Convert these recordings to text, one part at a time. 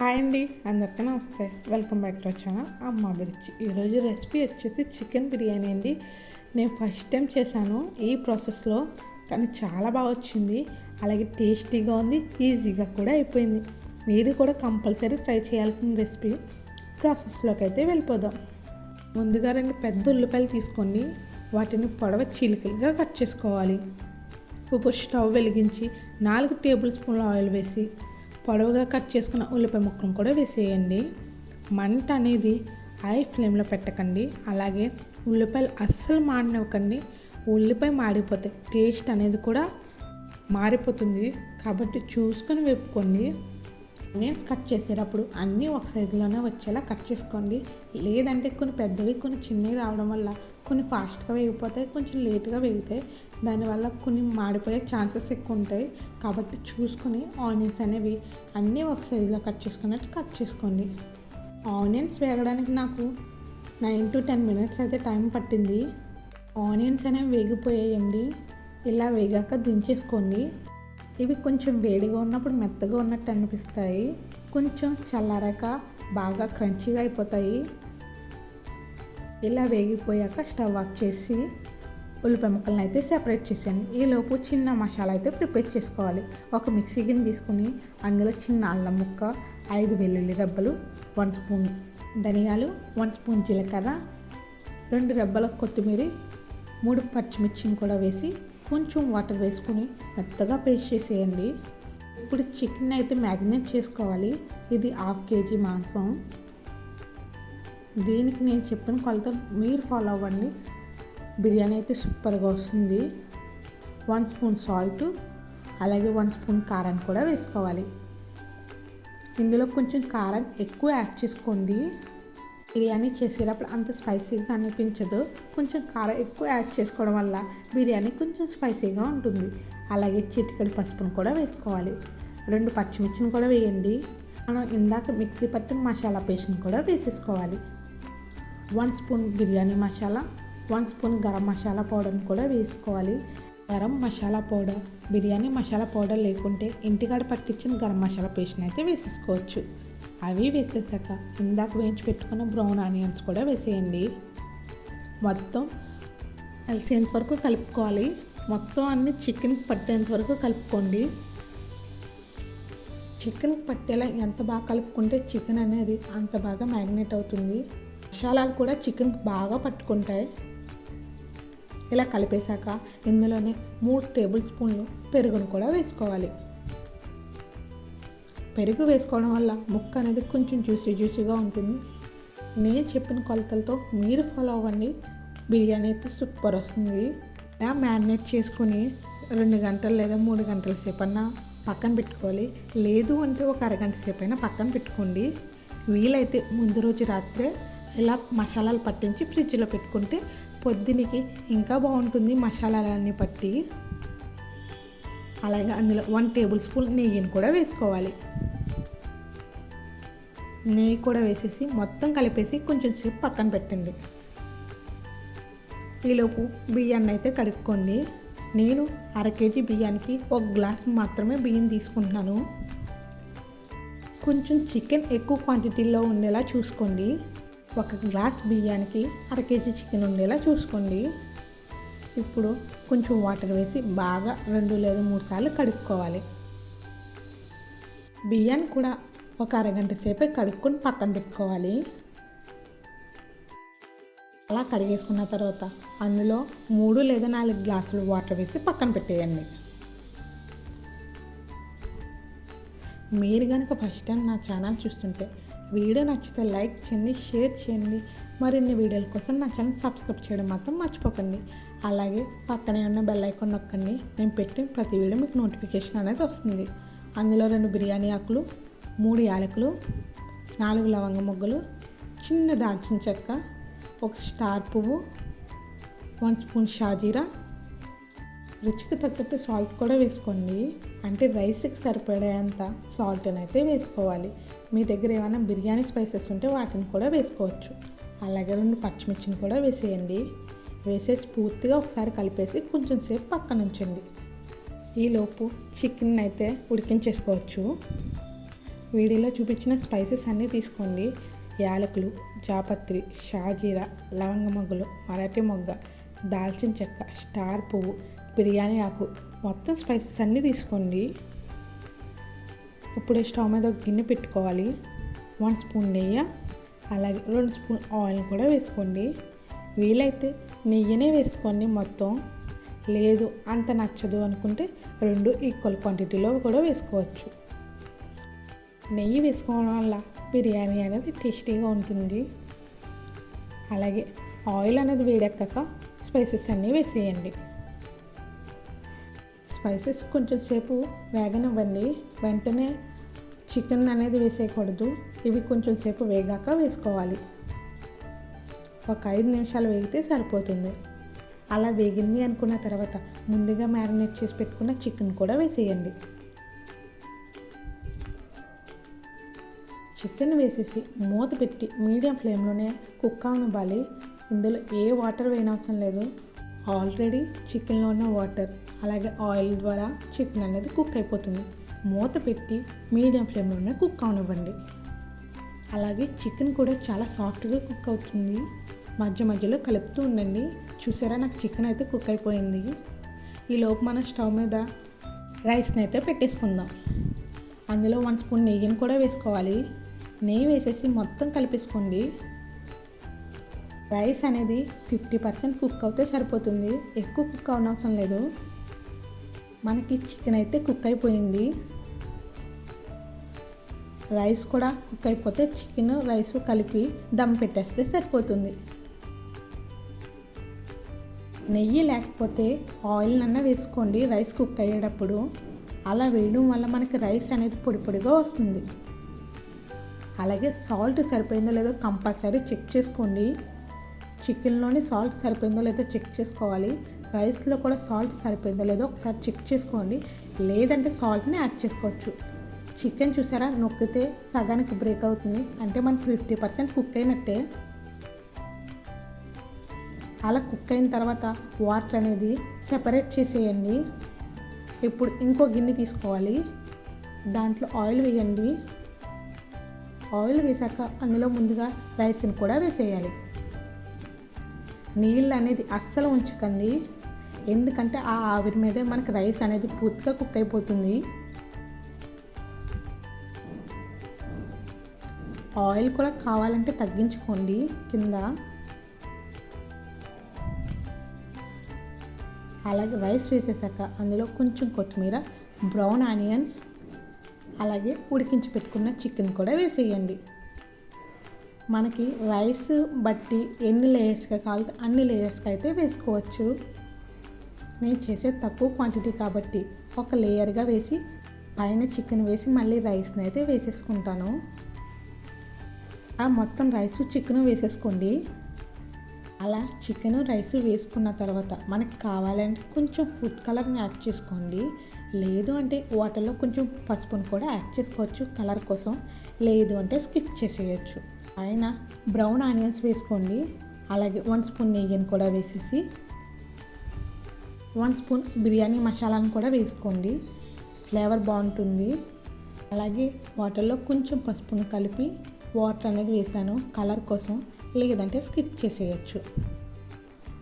Hi అండి, అందరికీ నమస్తే. Welcome back to our channel అమ్మ అభిరుచి. ఈరోజు రెసిపీ వచ్చేసి చికెన్ బిర్యానీ అండి. నేను ఫస్ట్ టైం చేశాను ఈ ప్రాసెస్లో, కానీ చాలా బాగా వచ్చింది. అలాగే టేస్టీగా ఉంది, ఈజీగా కూడా అయిపోయింది. మీరు కూడా కంపల్సరీ ట్రై చేయాల్సిన రెసిపీ. ప్రాసెస్లోకి అయితే వెళ్ళిపోదాం. ముందుగా 2 పెద్ద ఉల్లిపాయలు తీసుకోండి. వాటిని పొడవ చీలికలుగా కట్ చేసుకోవాలి. ఇప్పుడు స్టవ్ వెలిగించి 4 టేబుల్ స్పూన్ల ఆయిల్ వేసి పొడవుగా కట్ చేసుకున్న ఉల్లిపాయ ముక్కలను కూడా వేసేయండి. మంట అనేది హై ఫ్లేమ్లో పెట్టకండి. అలాగే ఉల్లిపాయలు అస్సలు మాడనివ్వకండి. ఉల్లిపాయ మాడిపోతే టేస్ట్ అనేది కూడా మారిపోతుంది. కాబట్టి చూసుకొని వేపుకోండి. ఆనియన్స్ కట్ చేసేటప్పుడు అన్నీ ఒక సైజులోనే వచ్చేలా కట్ చేసుకోండి. లేదంటే కొన్ని పెద్దవి కొన్ని చిన్నవి రావడం వల్ల కొన్ని ఫాస్ట్గా వేగిపోతాయి, కొంచెం లేట్గా వేగుతాయి. దానివల్ల కొన్ని మాడిపోయే ఛాన్సెస్ ఎక్కువ ఉంటాయి. కాబట్టి చూసుకొని ఆనియన్స్ అనేవి అన్నీ ఒక సైజులో కట్ చేసుకున్నట్టు కట్ చేసుకోండి. ఆనియన్స్ వేగడానికి నాకు 9 to 10 minutes అయితే టైం పట్టింది. ఆనియన్స్ అనేవి వేగిపోయాయండి. ఇలా వేగాక దించేసుకోండి. ఇవి కొంచెం వేడిగా ఉన్నప్పుడు మెత్తగా ఉన్నట్టు అనిపిస్తాయి. కొంచెం చల్లారాక బాగా క్రంచీగా అయిపోతాయి. ఇలా వేగిపోయాక స్టవ్ ఆఫ్ చేసి ఉల్లిపాయ ముక్కలను అయితే సెపరేట్ చేసాను. ఈలోపు చిన్న మసాలా అయితే ప్రిపేర్ చేసుకోవాలి. ఒక మిక్సీ గిన్నె తీసుకుని అందులో చిన్న అల్లం ముక్క, 5 వెల్లుల్లి రెబ్బలు, 1 స్పూన్ ధనియాలు, 1 స్పూన్ జీలకర్ర, 2 రెబ్బల కొత్తిమీర, 3 పచ్చిమిర్చిని కూడా వేసి కొంచెం వాటర్ వేసుకుని మెత్తగా పేస్ట్ చేసేయండి. ఇప్పుడు చికెన్ అయితే మ్యారినేట్ చేసుకోవాలి. ఇది 1/2 kg మాంసం. దీనికి నేను చెప్పిన కొలత మీరు ఫాలో అవ్వండి. బిర్యానీ అయితే సూపర్గా వస్తుంది. 1 స్పూన్ సాల్ట్, అలాగే 1 స్పూన్ కారాన్ని కూడా వేసుకోవాలి. ఇందులో కొంచెం కారం ఎక్కువ యాడ్ చేసుకోండి. బిర్యానీ చేసేటప్పుడు అంత స్పైసీగా అనిపించదు. కొంచెం కారం ఎక్కువ యాడ్ చేసుకోవడం వల్ల బిర్యానీ కొంచెం స్పైసీగా ఉంటుంది. అలాగే చిటికెడు పసుపును కూడా వేసుకోవాలి. 2 పచ్చిమిర్చిని కూడా వేయండి. మనం ఇందాక మిక్సీ పట్టిన మసాలా పేస్ట్ని కూడా వేసేసుకోవాలి. 1 స్పూన్ బిర్యానీ మసాలా, 1 స్పూన్ గరం మసాలా పౌడర్ని కూడా వేసుకోవాలి. గరం మసాలా పౌడర్, బిర్యానీ మసాలా పౌడర్ లేకుంటే ఇంటికాడ పట్టించిన గరం మసాలా పేస్ట్ని అయితే వేసేసుకోవచ్చు. అవి వేసేసాక ఇందాక వేయించి పెట్టుకున్న బ్రౌన్ ఆనియన్స్ కూడా వేసేయండి. మొత్తం కలిసేంత వరకు కలుపుకోవాలి. మొత్తం అన్ని చికెన్కి పట్టేంత వరకు కలుపుకోండి. చికెన్కి పట్టేలా ఎంత బాగా కలుపుకుంటే చికెన్ అనేది అంత బాగా మ్యారినేట్ అవుతుంది. మసాలాలు కూడా చికెన్కి బాగా పట్టుకుంటాయి. ఇలా కలిపేశాక ఇందులోనే 3 టేబుల్ స్పూన్లు పెరుగును కూడా వేసుకోవాలి. పెరుగు వేసుకోవడం వల్ల ముక్క అనేది కొంచెం జ్యూసీగా ఉంటుంది. నేను చెప్పిన కొలతలతో మీరు ఫాలో అవ్వండి. బిర్యానీ అయితే సూపర్ వస్తుంది. ఇలా మ్యారినేట్ చేసుకుని 2 గంటలు లేదా 3 గంటల సేపు అన్నా పక్కన పెట్టుకోవాలి. లేదు అంటే ఒక అరగంట సేపు అయినా పక్కన పెట్టుకోండి. వీలైతే ముందు రోజు రాత్రే ఇలా మసాలాలు పట్టించి ఫ్రిడ్జ్లో పెట్టుకుంటే పొద్దునికి ఇంకా బాగుంటుంది మసాలాలన్నీ పట్టి. అలాగే అందులో 1 టేబుల్ స్పూన్ నెయ్యిని కూడా వేసుకోవాలి. నెయ్యి కూడా వేసేసి మొత్తం కలిపేసి కొంచెం సేపు పక్కన పెట్టండి. ఈలోపు బియ్యాన్ని అయితే కడుక్కోండి. నేను 1/2 kg బియ్యానికి 1 గ్లాస్ మాత్రమే బియ్యం తీసుకుంటున్నాను. కొంచెం చికెన్ ఎక్కువ క్వాంటిటీలో ఉండేలా చూసుకోండి. 1 గ్లాస్ బియ్యానికి 1/2 kg చికెన్ ఉండేలా చూసుకోండి. ఇప్పుడు కొంచెం వాటర్ వేసి బాగా 2 లేదా 3 సార్లు కడుక్కోవాలి. బియ్యాన్ని కూడా ఒక అరగంట సేపే కడుక్కొని పక్కన పెట్టుకోవాలి. అలా కడిగేసుకున్న తర్వాత అందులో 3 లేదా 4 గ్లాసులు వాటర్ వేసి పక్కన పెట్టేయండి. మీరు కనుక ఫస్ట్ టైం నా ఛానల్ చూస్తుంటే వీడియో నచ్చితే లైక్ చేయండి, షేర్ చేయండి. మరిన్ని వీడియోల కోసం నా ఛానల్ సబ్స్క్రైబ్ చేయడం మాత్రం మర్చిపోకండి. అలాగే పక్కనే ఉన్న బెల్ ఐకాన్ నొక్కండి. నేను పెట్టిన ప్రతి వీడియో మీకు నోటిఫికేషన్ అనేది వస్తుంది. అందులో 2 బిర్యానీ ఆకులు, 3 యాలకులు, 4 లవంగ మొగ్గలు, చిన్న దాల్చిన చెక్క, 1 స్టార్ పువ్వు, 1 స్పూన్ షాజీరా, రుచికి తగ్గట్టు సాల్ట్ కూడా వేసుకోండి. అంటే రైస్కి సరిపడేంత సాల్ట్ అయితే వేసుకోవాలి. మీ దగ్గర ఏమైనా బిర్యానీ స్పైసెస్ ఉంటే వాటిని కూడా వేసుకోవచ్చు. అలాగే 2 పచ్చిమిర్చిని కూడా వేసేయండి. వేసేసి పూర్తిగా ఒకసారి కలిపేసి కొంచెం సేపు పక్కన ఉంచండి. ఈలోపు చికెన్ అయితే ఉడికించేసుకోవచ్చు. వీడియోలో చూపించిన స్పైసెస్ అన్నీ తీసుకోండి. యాలకులు, జాపత్రి, షాజీరా, లవంగ మొగ్గలు, మరాఠీ మొగ్గ, దాల్చిన చెక్క, స్టార్ పువ్వు, బిర్యానీ ఆకు, మొత్తం స్పైసెస్ అన్నీ తీసుకోండి. ఇప్పుడు స్టవ్ మీద ఒక గిన్నె పెట్టుకోవాలి. 1 స్పూన్ నెయ్యి, అలాగే 2 స్పూన్ ఆయిల్ కూడా వేసుకోండి. వీలైతే నెయ్యినే వేసుకోండి మొత్తం. లేదు అంత నచ్చదు అనుకుంటే 2 ఈక్వల్ క్వాంటిటీలో కూడా వేసుకోవచ్చు. నెయ్యి వేసుకోవడం వల్ల బిర్యానీ అనేది టేస్టీగా ఉంటుంది. అలాగే ఆయిల్ అనేది వేడెక్కాక స్పైసెస్ అన్నీ వేసేయండి. స్పైసెస్ కొంచెం సేపు వేగనివ్వండి. వెంటనే చికెన్ అనేది వేసేయకూడదు. ఇవి కొంచెం సేపు వేగాక వేసుకోవాలి. ఒక 5 నిమిషాలు వేగితే సరిపోతుంది. అలా వేగింది అనుకున్న తర్వాత ముందుగా మ్యారినేట్ చేసి పెట్టుకున్న చికెన్ కూడా వేసేయండి. చికెన్ వేసేసి మూత పెట్టి మీడియం ఫ్లేమ్లోనే కుక్ అవ్వాలి. ఇందులో ఏ వాటర్ వేయనవసరం లేదు. ఆల్రెడీ చికెన్లో ఉన్న వాటర్ అలాగే ఆయిల్ ద్వారా చికెన్ అనేది కుక్ అయిపోతుంది. మూత పెట్టి మీడియం ఫ్లేమ్లోనే కుక్ అవనివ్వండి. అలాగే చికెన్ కూడా చాలా సాఫ్ట్గా కుక్ అవుతుంది. మధ్య మధ్యలో కలుపుతూ ఉండండి. చూసారా, నాకు చికెన్ అయితే కుక్ అయిపోయింది. ఈలోపు మనం స్టవ్ మీద రైస్ని అయితే పెట్టేసుకుందాం. అందులో 1 స్పూన్ నెయ్యిని కూడా వేసుకోవాలి. నెయ్యి వేసేసి మొత్తం కలిపేసుకోండి. రైస్ అనేది 50% కుక్ అవుతే సరిపోతుంది. ఎక్కువ కుక్ అవనవసరం లేదు. మనకి చికెన్ అయితే కుక్ అయిపోయింది. రైస్ కూడా కుక్ అయిపోతే చికెన్ రైస్ కలిపి దమ్ పెట్టేస్తే సరిపోతుంది. నెయ్యి లేకపోతే ఆయిల్ అన్న వేసుకోండి రైస్ కుక్ అయ్యేటప్పుడు. అలా వేయడం వల్ల మనకి రైస్ అనేది పొడి పొడిగా వస్తుంది. అలాగే సాల్ట్ సరిపోయిందో లేదో కంపల్సరీ చెక్ చేసుకోండి. చికెన్లోని సాల్ట్ సరిపోయిందో లేదో చెక్ చేసుకోవాలి. రైస్లో కూడా సాల్ట్ సరిపోయిందో లేదో ఒకసారి చెక్ చేసుకోండి. లేదంటే సాల్ట్ని యాడ్ చేసుకోవచ్చు. చికెన్ చూసారా, నొక్కితే సగానికి బ్రేక్ అవుతుంది. అంటే మనకి 50% కుక్ అయినట్టే. అలా కుక్ అయిన తర్వాత వాటర్ అనేది సెపరేట్ చేసేయండి. ఇప్పుడు ఇంకో గిన్నె తీసుకోవాలి. దాంట్లో ఆయిల్ వేయండి. ఆయిల్ వేసాక అందులో ముందుగా రైస్ని కూడా వేసేయాలి. నీళ్ళు అనేది అస్సలు ఉంచకండి. ఎందుకంటే ఆ ఆవిరి మీదే మనకి రైస్ అనేది పూర్తిగా కుక్ అయిపోతుంది. ఆయిల్ కూడా కావాలంటే తగ్గించుకోండి కింద. అలాగే రైస్ వేసేసాక అందులో కొంచెం కొత్తిమీర, బ్రౌన్ ఆనియన్స్, అలాగే ఉడికించి పెట్టుకున్న చికెన్ కూడా వేసేయండి. మనకి రైస్ బట్టి ఎన్ని లేయర్స్గా కావాలంటే అన్ని లేయర్స్కి అయితే వేసుకోవచ్చు. నేను చేసే తక్కువ క్వాంటిటీ కాబట్టి ఒక లేయర్గా వేసి పైన చికెన్ వేసి మళ్ళీ రైస్ని అయితే వేసేసుకుంటాను. ఆ మొత్తం రైస్ చికెన్ వేసేసుకోండి. అలా చికెన్ రైస్ వేసుకున్న తర్వాత మనకి కావాలంటే కొంచెం ఫుడ్ కలర్ని యాడ్ చేసుకోండి. లేదు అంటే వాటర్లో కొంచెం పసుపును కూడా యాడ్ చేసుకోవచ్చు కలర్ కోసం. లేదు అంటే స్కిప్ చేసేయచ్చు. పైన బ్రౌన్ ఆనియన్స్ వేసుకోండి. అలాగే 1 స్పూన్ నెయ్యిని కూడా వేసేసి 1 స్పూన్ బిర్యానీ మసాలాను కూడా వేసుకోండి. ఫ్లేవర్ బాగుంటుంది. అలాగే వాటర్లో కొంచెం పసుపును కలిపి వాటర్ అనేది వేసాను కలర్ కోసం. లేదంటే స్కిప్ చేసేయచ్చు.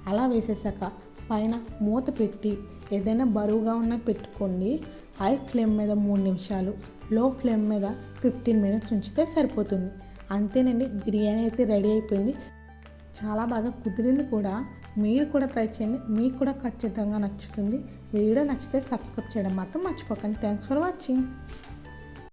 అలా వేసేసాక పైన మూత పెట్టి ఏదైనా బరువుగా ఉన్న పెట్టుకోండి. హై ఫ్లేమ్ మీద 3 నిమిషాలు, లో ఫ్లేమ్ మీద 15 మినిట్స్ ఉంచితే సరిపోతుంది. అంతేనండి, బిర్యానీ అయితే రెడీ అయిపోయింది. చాలా బాగా కుదిరింది కూడా. మీరు కూడా ట్రై చేయండి. మీకు కూడా ఖచ్చితంగా నచ్చుతుంది. వీడియో నచ్చితే సబ్స్క్రైబ్ చేయడం మాత్రం మర్చిపోకండి. Thanks for watching.